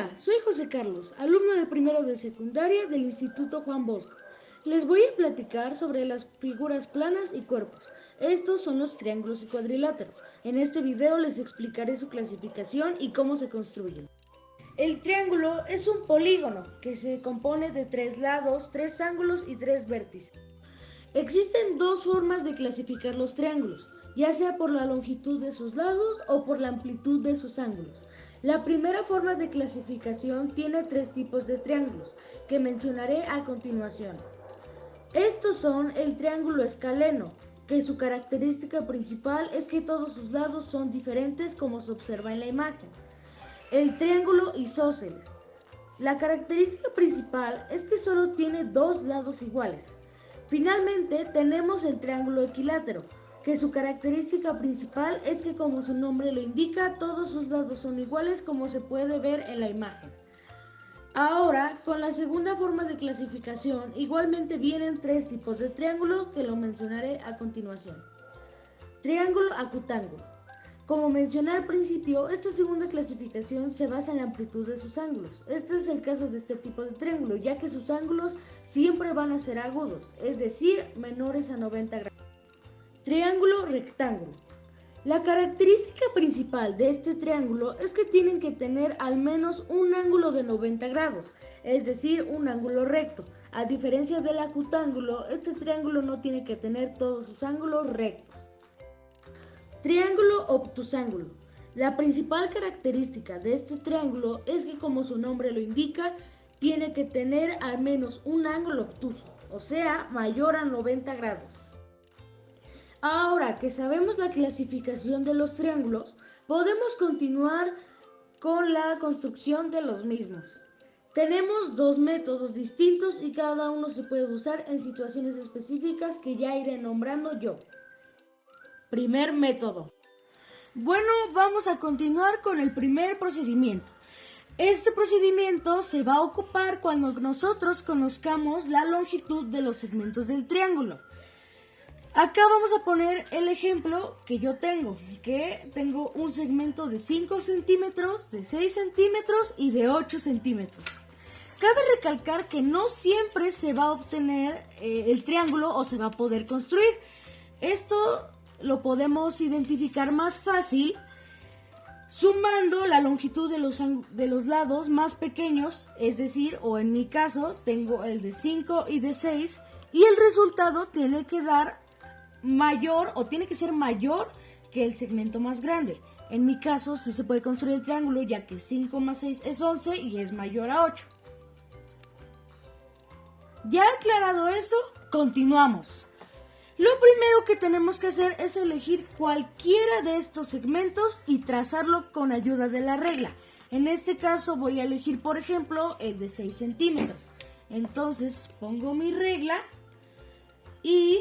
Hola, soy José Carlos, alumno de primero de secundaria del Instituto Juan Bosco. Les voy a platicar sobre las figuras planas y cuerpos. Estos son los triángulos y cuadriláteros. En este video les explicaré su clasificación y cómo se construyen. El triángulo es un polígono que se compone de 3 lados, 3 ángulos y 3 vértices. Existen dos formas de clasificar los triángulos, ya sea por la longitud de sus lados o por la amplitud de sus ángulos. La primera forma de clasificación tiene 3 tipos de triángulos, que mencionaré a continuación. Estos son el triángulo escaleno, que su característica principal es que todos sus lados son diferentes como se observa en la imagen. El triángulo isósceles. La característica principal es que solo tiene 2 lados iguales. Finalmente tenemos el triángulo equilátero, que su característica principal es que, como su nombre lo indica, todos sus lados son iguales como se puede ver en la imagen. Ahora, con la segunda forma de clasificación, igualmente vienen 3 tipos de triángulo que lo mencionaré a continuación. Triángulo acutángulo. Como mencioné al principio, esta segunda clasificación se basa en la amplitud de sus ángulos. Este es el caso de este tipo de triángulo, ya que sus ángulos siempre van a ser agudos, es decir, menores a 90 grados. Triángulo rectángulo. La característica principal de este triángulo es que tienen que tener al menos un ángulo de 90 grados, es decir, un ángulo recto. A diferencia del acutángulo, este triángulo no tiene que tener todos sus ángulos rectos. Triángulo obtusángulo. La principal característica de este triángulo es que, como su nombre lo indica, tiene que tener al menos un ángulo obtuso, o sea, mayor a 90 grados. Ahora que sabemos la clasificación de los triángulos, podemos continuar con la construcción de los mismos. Tenemos 2 métodos distintos y cada uno se puede usar en situaciones específicas que ya iré nombrando yo. Primer método. Bueno, vamos a continuar con el primer procedimiento. Este procedimiento se va a ocupar cuando nosotros conozcamos la longitud de los segmentos del triángulo. Acá vamos a poner el ejemplo que yo tengo, un segmento de 5 centímetros, de 6 centímetros y de 8 centímetros. Cabe recalcar que no siempre se va a obtener el triángulo o se va a poder construir. Esto lo podemos identificar más fácil sumando la longitud de los lados más pequeños, es decir, o en mi caso tengo el de 5 y de 6 y el resultado tiene que dar mayor o tiene que ser mayor que el segmento más grande. En mi caso sí se puede construir el triángulo, ya que 5 más 6 es 11 y es mayor a 8. Ya aclarado eso, continuamos. Lo primero que tenemos que hacer es elegir cualquiera de estos segmentos y trazarlo con ayuda de la regla. En este caso voy a elegir, por ejemplo, el de 6 centímetros. Entonces pongo mi regla y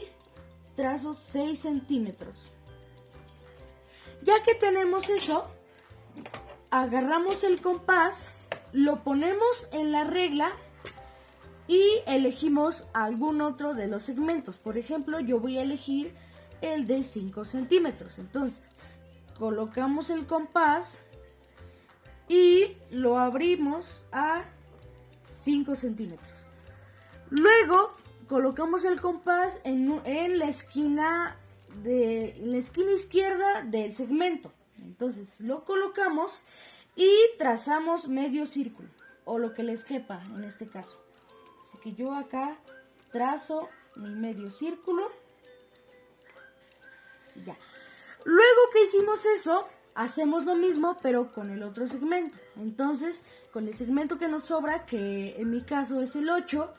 trazo 6 centímetros. Ya que tenemos eso, agarramos el compás, lo ponemos en la regla y elegimos algún otro de los segmentos. Por ejemplo, yo voy a elegir el de 5 centímetros. Entonces, colocamos el compás y lo abrimos a 5 centímetros. Luego, colocamos el compás en la esquina izquierda del segmento. Entonces, lo colocamos y trazamos medio círculo, o lo que les quepa en este caso. Así que yo acá trazo mi medio círculo. Ya. Luego que hicimos eso, hacemos lo mismo pero con el otro segmento. Entonces, con el segmento que nos sobra, que en mi caso es el 8,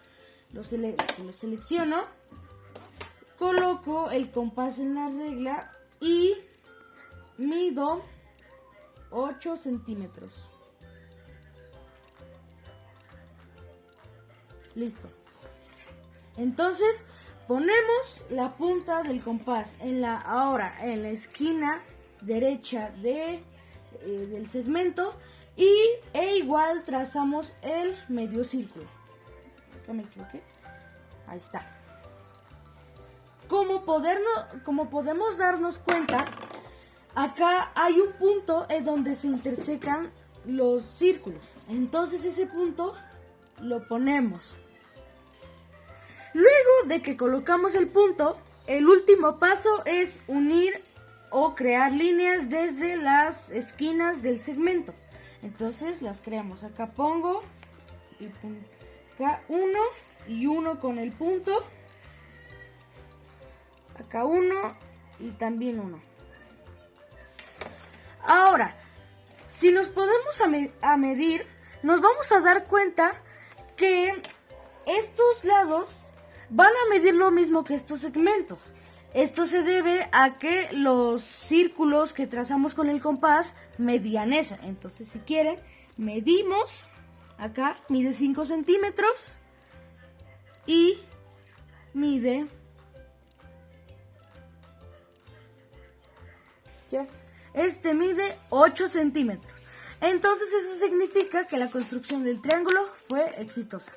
lo selecciono, coloco el compás en la regla y mido 8 centímetros. Listo. Entonces ponemos la punta del compás ahora en la esquina derecha del segmento e igual trazamos el medio círculo. Acá me equivoqué. Ahí está. Como podemos darnos cuenta, acá hay un punto en donde se intersecan los círculos. Entonces ese punto lo ponemos. Luego de que colocamos el punto, el último paso es unir o crear líneas desde las esquinas del segmento. Entonces las creamos. Acá pongo y acá uno y uno con el punto. Acá uno y también uno. Ahora, si nos podemos a medir, nos vamos a dar cuenta que estos lados van a medir lo mismo que estos segmentos. Esto se debe a que los círculos que trazamos con el compás medían eso. Entonces, si quieren, medimos. Acá mide 5 centímetros y mide... Este mide 8 centímetros. Entonces eso significa que la construcción del triángulo fue exitosa.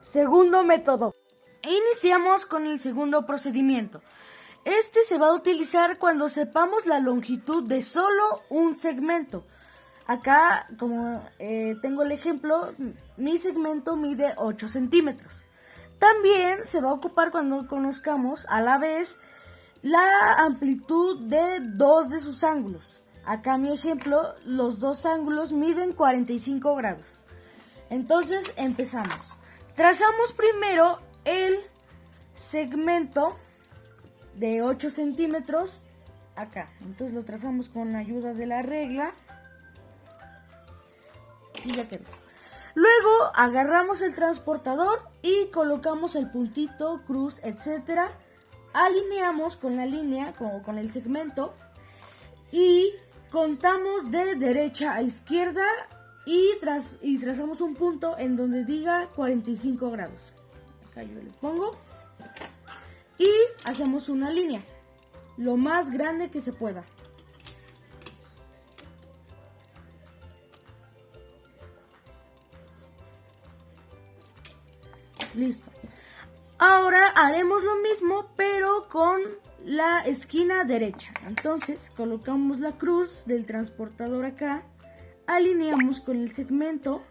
Segundo método. Iniciamos con el segundo procedimiento. Este se va a utilizar cuando sepamos la longitud de solo un segmento. Acá, como tengo el ejemplo, mi segmento mide 8 centímetros. También se va a ocupar cuando conozcamos a la vez la amplitud de dos de sus ángulos. Acá mi ejemplo, los dos ángulos miden 45 grados. Entonces empezamos. Trazamos primero el segmento de 8 centímetros acá. Entonces lo trazamos con ayuda de la regla. Y ya quedó. Luego agarramos el transportador y colocamos el puntito, cruz, etcétera. Alineamos con la línea, con el segmento, y contamos de derecha a izquierda y trazamos un punto en donde diga 45 grados. Acá yo le pongo y hacemos una línea lo más grande que se pueda. Listo. Ahora haremos lo mismo, pero con la esquina derecha. Entonces colocamos la cruz del transportador acá, alineamos con el segmento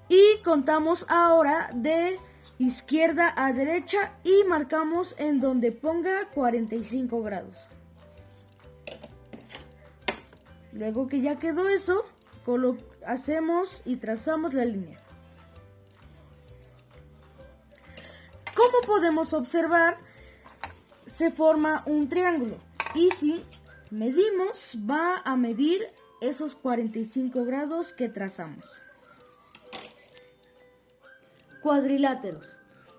y contamos ahora de izquierda a derecha y marcamos en donde ponga 45 grados. Luego que ya quedó eso, hacemos y trazamos la línea. Como podemos observar, se forma un triángulo y si medimos, va a medir esos 45 grados que trazamos. Cuadriláteros.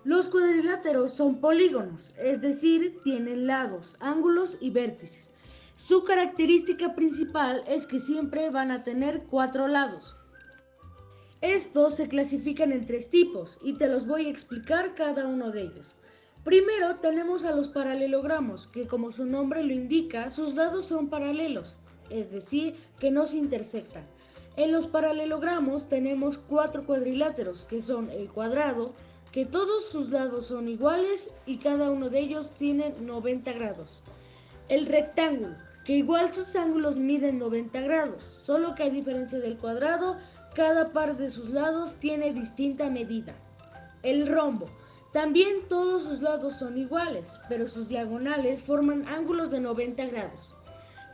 Los cuadriláteros son polígonos, es decir, tienen lados, ángulos y vértices. Su característica principal es que siempre van a tener 4 lados. Estos se clasifican en 3 tipos y te los voy a explicar cada uno de ellos. Primero tenemos a los paralelogramos, que como su nombre lo indica, sus lados son paralelos, es decir, que no se intersectan. En los paralelogramos tenemos 4 cuadriláteros, que son el cuadrado, que todos sus lados son iguales y cada uno de ellos tiene 90 grados. El rectángulo, que igual sus ángulos miden 90 grados, solo que a diferencia del cuadrado, cada par de sus lados tiene distinta medida. El rombo. También todos sus lados son iguales, pero sus diagonales forman ángulos de 90 grados.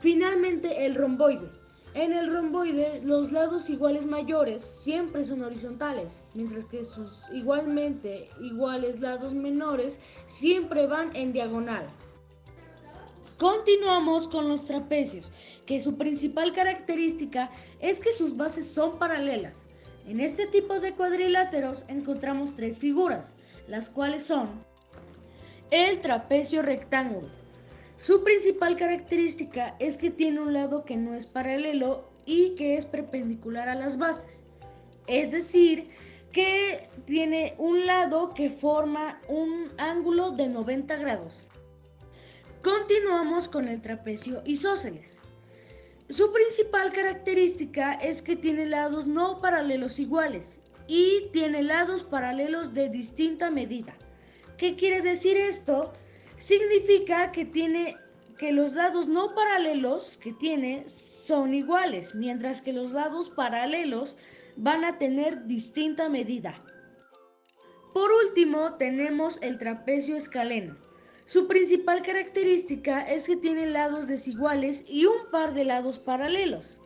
Finalmente, el romboide. En el romboide, los lados iguales mayores siempre son horizontales, mientras que sus igualmente iguales lados menores siempre van en diagonal. Continuamos con los trapecios, que su principal característica es que sus bases son paralelas. En este tipo de cuadriláteros encontramos 3 figuras, las cuales son el trapecio rectángulo. Su principal característica es que tiene un lado que no es paralelo y que es perpendicular a las bases. Es decir, que tiene un lado que forma un ángulo de 90 grados. Continuamos con el trapecio isósceles. Su principal característica es que tiene lados no paralelos iguales y tiene lados paralelos de distinta medida. ¿Qué quiere decir esto? Significa que tiene que los lados no paralelos que tiene son iguales, mientras que los lados paralelos van a tener distinta medida. Por último, tenemos el trapecio escaleno. Su principal característica es que tiene lados desiguales y un par de lados paralelos.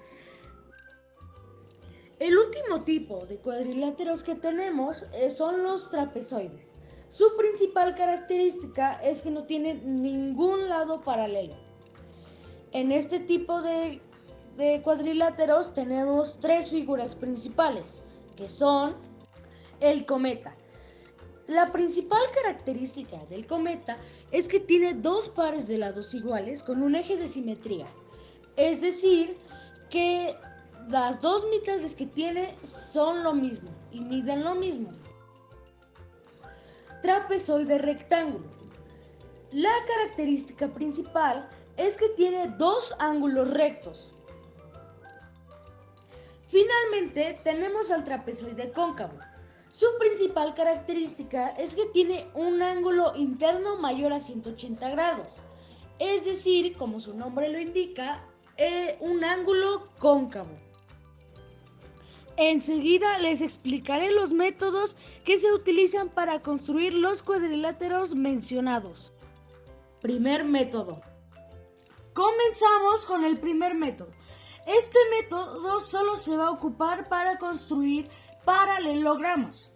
El último tipo de cuadriláteros que tenemos son los trapezoides. Su principal característica es que no tienen ningún lado paralelo. En este tipo de cuadriláteros tenemos tres figuras principales, que son el cometa. La principal característica del cometa es que tiene dos pares de lados iguales con un eje de simetría. Es decir, que las dos mitades que tiene son lo mismo y miden lo mismo. Trapezoide rectángulo. La característica principal es que tiene dos ángulos rectos. Finalmente tenemos al trapezoide cóncavo. Su principal característica es que tiene un ángulo interno mayor a 180 grados. Es decir, como su nombre lo indica, un ángulo cóncavo. Enseguida les explicaré los métodos que se utilizan para construir los cuadriláteros mencionados. Primer método. Comenzamos con el primer método. Este método solo se va a ocupar para construir paralelogramas.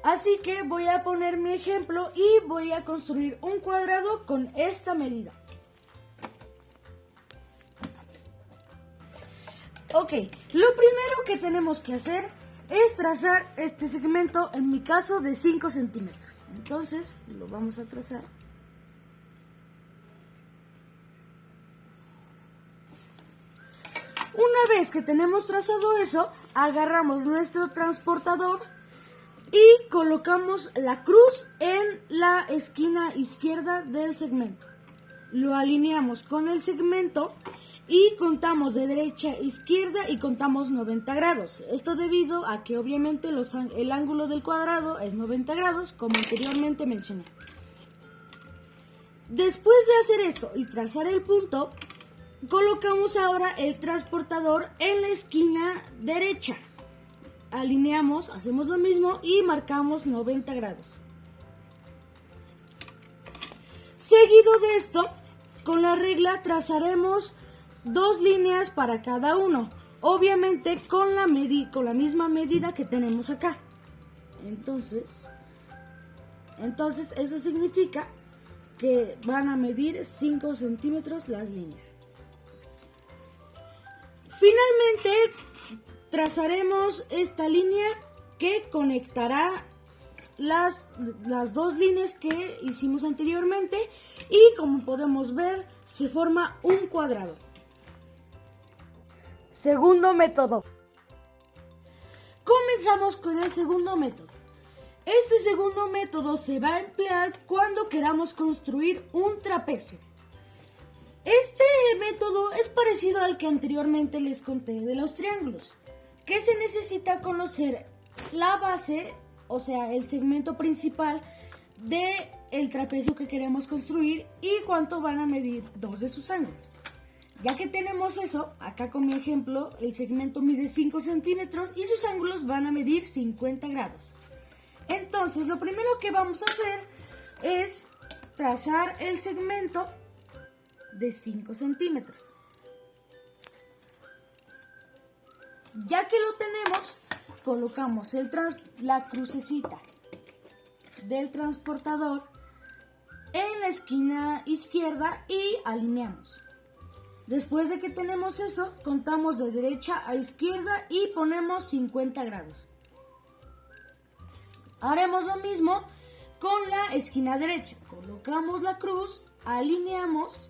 Así que voy a poner mi ejemplo y voy a construir un cuadrado con esta medida. Ok, lo primero que tenemos que hacer es trazar este segmento, en mi caso de 5 centímetros. Entonces lo vamos a trazar. Una vez que tenemos trazado eso, agarramos nuestro transportador y colocamos la cruz en la esquina izquierda del segmento. Lo alineamos con el segmento y contamos de derecha a izquierda y contamos 90 grados. Esto debido a que obviamente el ángulo del cuadrado es 90 grados, como anteriormente mencioné. Después de hacer esto y trazar el punto, colocamos ahora el transportador en la esquina derecha. Alineamos, hacemos lo mismo y marcamos 90 grados. Seguido de esto, con la regla trazaremos dos líneas para cada uno, obviamente con la misma medida que tenemos acá. Entonces eso significa que van a medir 5 centímetros las líneas. Finalmente trazaremos esta línea que conectará las dos líneas que hicimos anteriormente y, como podemos ver, se forma un cuadrado. Segundo método. Comenzamos con el segundo método. Este segundo método se va a emplear cuando queramos construir un trapecio. Este método es parecido al que anteriormente les conté de los triángulos, que se necesita conocer la base, o sea, el segmento principal del trapecio que queremos construir y cuánto van a medir dos de sus ángulos. Ya que tenemos eso, acá con mi ejemplo, el segmento mide 5 centímetros y sus ángulos van a medir 50 grados. Entonces, lo primero que vamos a hacer es trazar el segmento de 5 centímetros. Ya que lo tenemos, colocamos la crucecita del transportador en la esquina izquierda y alineamos. Después de que tenemos eso, contamos de derecha a izquierda y ponemos 50 grados. Haremos lo mismo con la esquina derecha. Colocamos la cruz, alineamos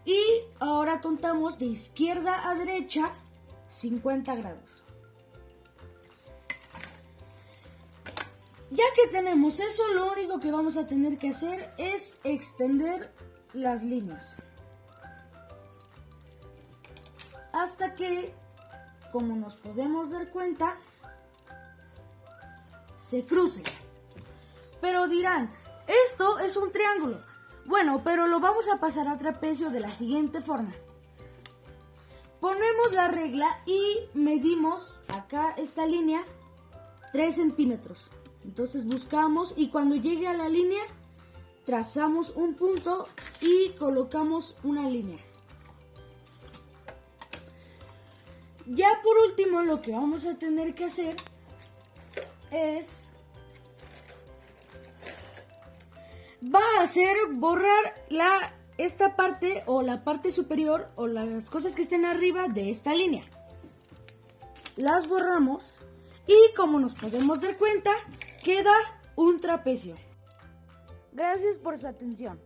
y ahora contamos de izquierda a derecha 50 grados. Ya que tenemos eso, lo único que vamos a tener que hacer es extender las líneas hasta que, como nos podemos dar cuenta, se crucen. Pero dirán, esto es un triángulo. Bueno, pero lo vamos a pasar a trapecio de la siguiente forma. Ponemos la regla y medimos acá esta línea 3 centímetros. Entonces buscamos y cuando llegue a la línea trazamos un punto y colocamos una línea. Ya por último lo que vamos a tener que hacer es borrar esta parte o la parte superior o las cosas que estén arriba de esta línea. Las borramos y como nos podemos dar cuenta, queda un trapecio. Gracias por su atención.